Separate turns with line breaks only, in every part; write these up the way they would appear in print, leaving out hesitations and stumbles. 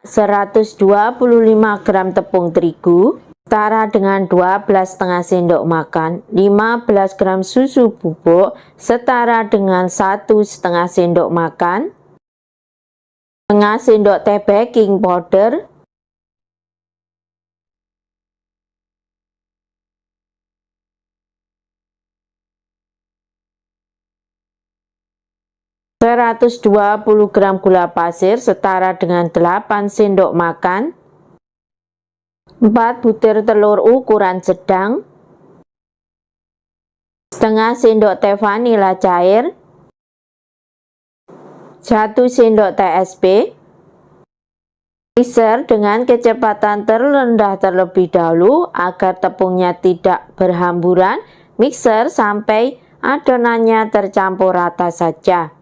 125 gram tepung terigu setara dengan 12,5 sendok makan, 15 gram susu bubuk setara dengan 1,5 sendok makan, setengah sendok teh baking powder, (120 gram) gula pasir setara dengan 8 sendok makan, 4 butir telur ukuran sedang, setengah sendok teh vanila cair, 1 sendok teh SP. Mixer dengan kecepatan terendah terlebih dahulu agar tepungnya tidak berhamburan. Mixer sampai adonannya tercampur rata saja.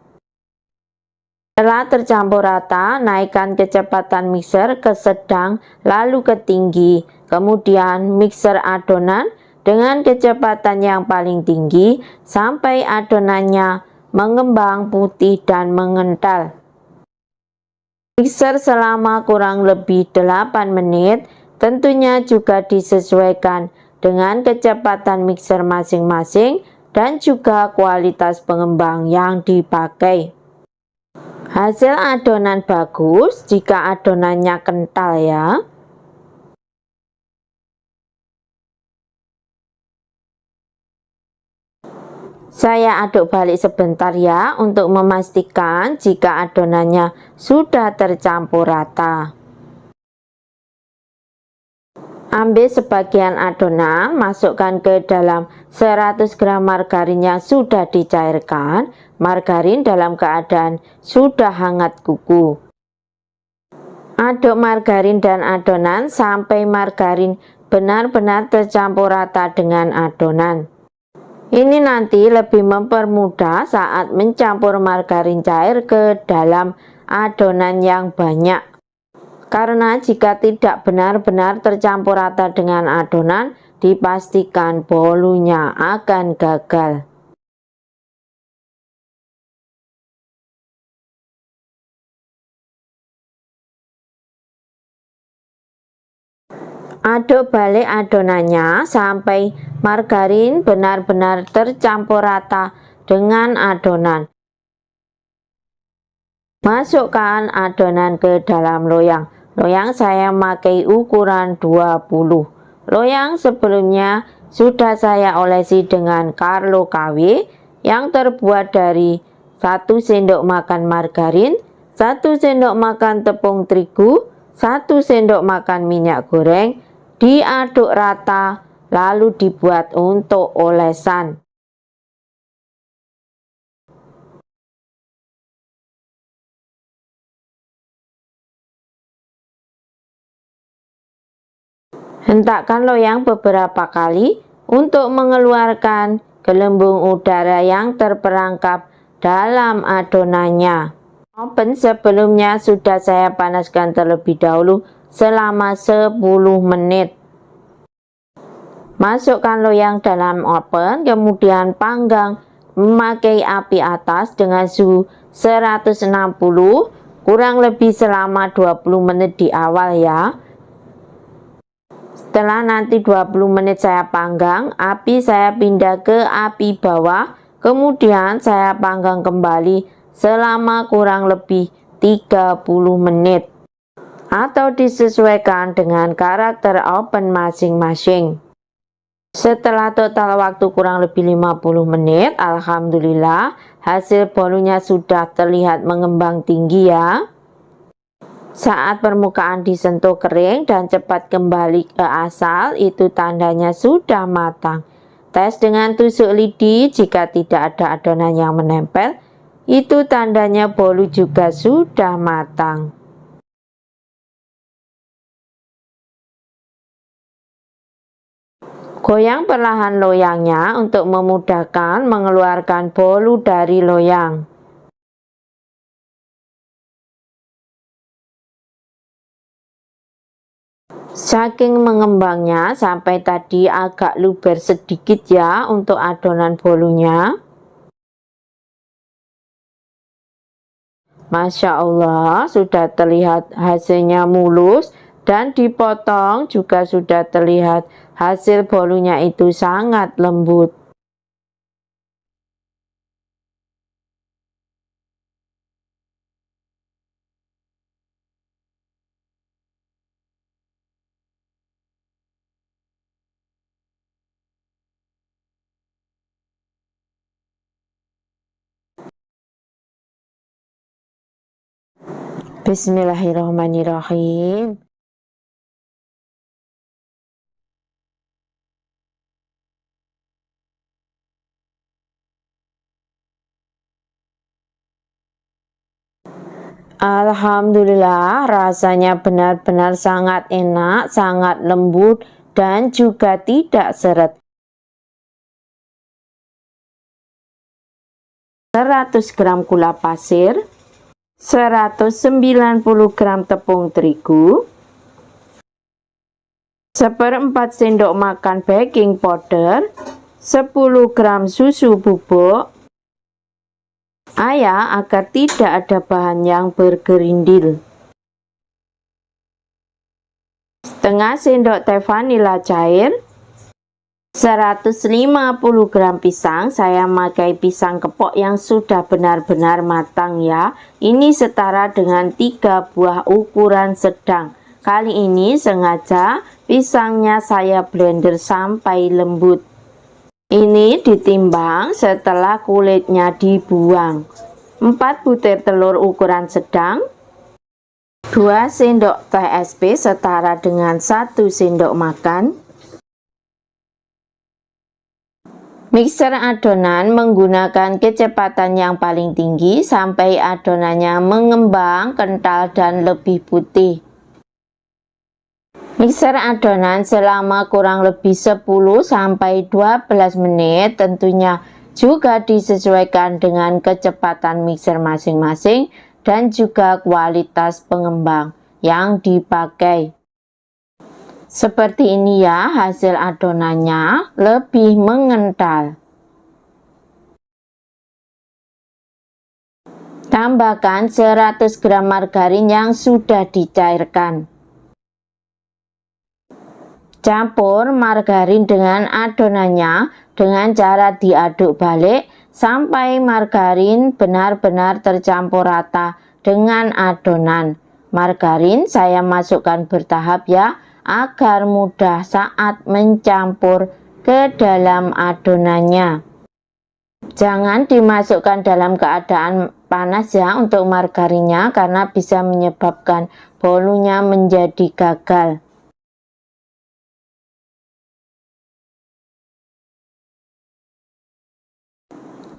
Setelah tercampur rata, naikkan kecepatan mixer ke sedang lalu ke tinggi. Kemudian mixer adonan dengan kecepatan yang paling tinggi sampai adonannya mengembang putih dan mengental. Mixer selama kurang lebih 8 menit, tentunya juga disesuaikan dengan kecepatan mixer masing-masing dan juga kualitas pengembang yang dipakai. Hasil adonan bagus jika adonannya kental ya. Saya aduk balik sebentar ya untuk memastikan jika adonannya sudah tercampur rata. Ambil sebagian adonan, masukkan ke dalam 100 gram margarin yang sudah dicairkan. Margarin dalam keadaan sudah hangat kuku. Aduk margarin dan adonan sampai margarin benar-benar tercampur rata dengan adonan. Ini nanti lebih mempermudah saat mencampur margarin cair ke dalam adonan yang banyak. Karena jika tidak benar-benar tercampur rata dengan adonan, dipastikan bolunya akan gagal. Aduk balik adonannya sampai margarin benar-benar tercampur rata dengan adonan. Masukkan adonan ke dalam loyang. Loyang saya memakai ukuran 20. Loyang sebelumnya sudah saya olesi dengan Carlo KW yang terbuat dari 1 sendok makan margarin, 1 sendok makan tepung terigu, 1 sendok makan minyak goreng. Diaduk rata lalu dibuat untuk olesan. Hentakkan loyang beberapa kali untuk mengeluarkan gelembung udara yang terperangkap dalam adonannya. Oven sebelumnya sudah saya panaskan terlebih dahulu selama 10 menit. Masukkan loyang dalam oven, kemudian panggang memakai api atas dengan suhu 160 kurang lebih selama 20 menit di awal ya. Setelah nanti 20 menit saya panggang, api saya pindah ke api bawah, kemudian saya panggang kembali selama kurang lebih 30 menit. Atau disesuaikan dengan karakter oven masing-masing. Setelah total waktu kurang lebih 50 menit, alhamdulillah hasil bolunya sudah terlihat mengembang tinggi ya. Saat permukaan disentuh kering dan cepat kembali ke asal, itu tandanya sudah matang. Tes dengan tusuk lidi, jika tidak ada adonan yang menempel, itu tandanya bolu juga sudah matang. Goyang perlahan loyangnya untuk memudahkan mengeluarkan bolu dari loyang. Saking mengembangnya sampai tadi agak luber sedikit ya untuk adonan bolunya. Masya Allah, sudah terlihat hasilnya mulus dan dipotong juga sudah terlihat hasil bolunya itu sangat lembut. Bismillahirrahmanirrahim. Alhamdulillah, rasanya benar-benar sangat enak, sangat lembut, dan juga tidak seret. 100 gram gula pasir, 190 gram tepung terigu, 1/4 sendok makan baking powder, 10 gram susu bubuk, agar tidak ada bahan yang bergerindil. Setengah sendok teh vanila cair, 150 gram pisang. Saya memakai pisang kepok yang sudah benar-benar matang ya. Ini setara dengan 3 buah ukuran sedang. Kali ini sengaja pisangnya saya blender sampai lembut. Ini ditimbang setelah kulitnya dibuang. 4 butir telur ukuran sedang, 2 sendok teh SP setara dengan 1 sendok makan. Mixer adonan menggunakan kecepatan yang paling tinggi sampai adonannya mengembang, kental, dan lebih putih. Mixer adonan selama kurang lebih 10-12 menit, tentunya juga disesuaikan dengan kecepatan mixer masing-masing dan juga kualitas pengembang yang dipakai. Seperti ini ya, hasil adonannya lebih mengental. Tambahkan 100 gram margarin yang sudah dicairkan. Campur margarin dengan adonannya dengan cara diaduk balik sampai margarin benar-benar tercampur rata dengan adonan. Margarin saya masukkan bertahap ya, agar mudah saat mencampur ke dalam adonannya. Jangan dimasukkan dalam keadaan panas ya untuk margarinnya, karena bisa menyebabkan bolunya menjadi gagal.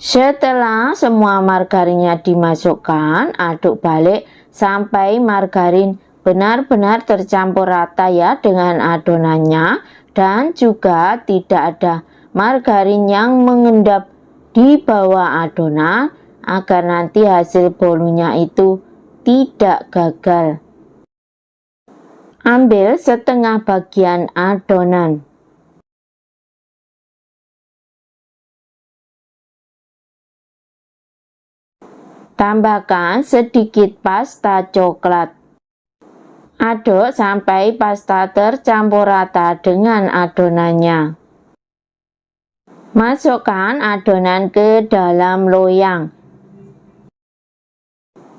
Setelah semua margarinnya dimasukkan, aduk balik sampai margarin benar-benar tercampur rata ya dengan adonannya, dan juga tidak ada margarin yang mengendap di bawah adonan agar nanti hasil bolunya itu tidak gagal. Ambil setengah bagian adonan. Tambahkan sedikit pasta coklat. Aduk sampai pasta tercampur rata dengan adonannya. Masukkan adonan ke dalam loyang.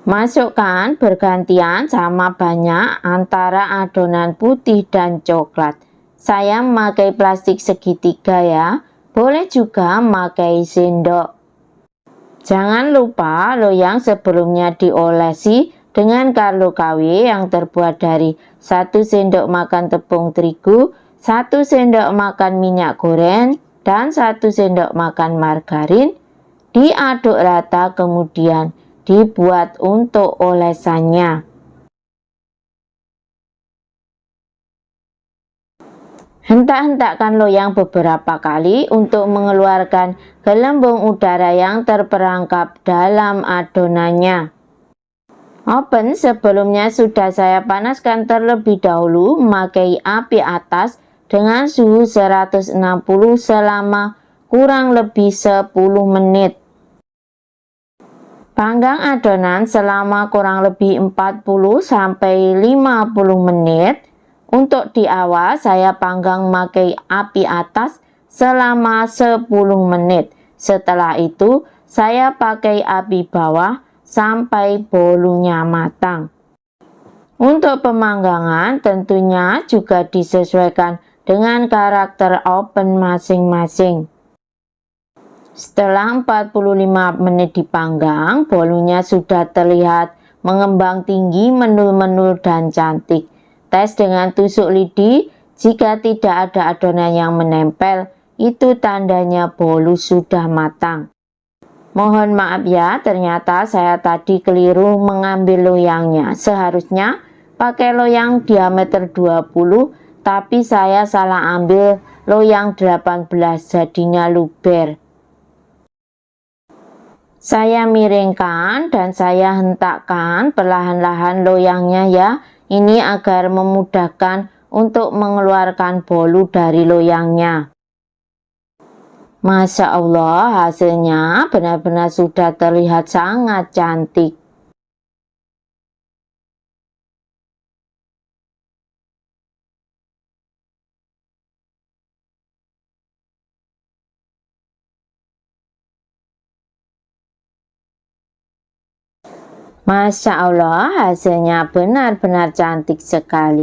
Masukkan bergantian sama banyak antara adonan putih dan coklat. Saya memakai plastik segitiga ya. Boleh juga memakai sendok. Jangan lupa loyang sebelumnya diolesi dengan karlo KW yang terbuat dari 1 sendok makan tepung terigu, 1 sendok makan minyak goreng, dan 1 sendok makan margarin. Diaduk rata kemudian dibuat untuk olesannya. Hentak-hentakkan loyang beberapa kali untuk mengeluarkan gelembung udara yang terperangkap dalam adonannya. Oven sebelumnya sudah saya panaskan terlebih dahulu memakai api atas dengan suhu 160 selama kurang lebih 10 menit. Panggang adonan selama kurang lebih 40-50 menit. Untuk di awal saya panggang memakai api atas selama 10 menit. Setelah itu saya pakai api bawah sampai bolunya matang. Untuk pemanggangan tentunya juga disesuaikan dengan karakter oven masing-masing. Setelah 45 menit dipanggang, bolunya sudah terlihat mengembang tinggi, menul-menul dan cantik. Tes dengan tusuk lidi, jika tidak ada adonan yang menempel, itu tandanya bolu sudah matang. Mohon maaf ya, ternyata saya tadi keliru mengambil loyangnya. Seharusnya pakai loyang diameter 20, tapi saya salah ambil loyang 18, jadinya luber. Saya miringkan dan saya hentakkan perlahan-lahan loyangnya ya. Ini agar memudahkan untuk mengeluarkan bolu dari loyangnya. Masya Allah, hasilnya benar-benar sudah terlihat sangat cantik. Masya Allah, hasilnya benar-benar cantik sekali.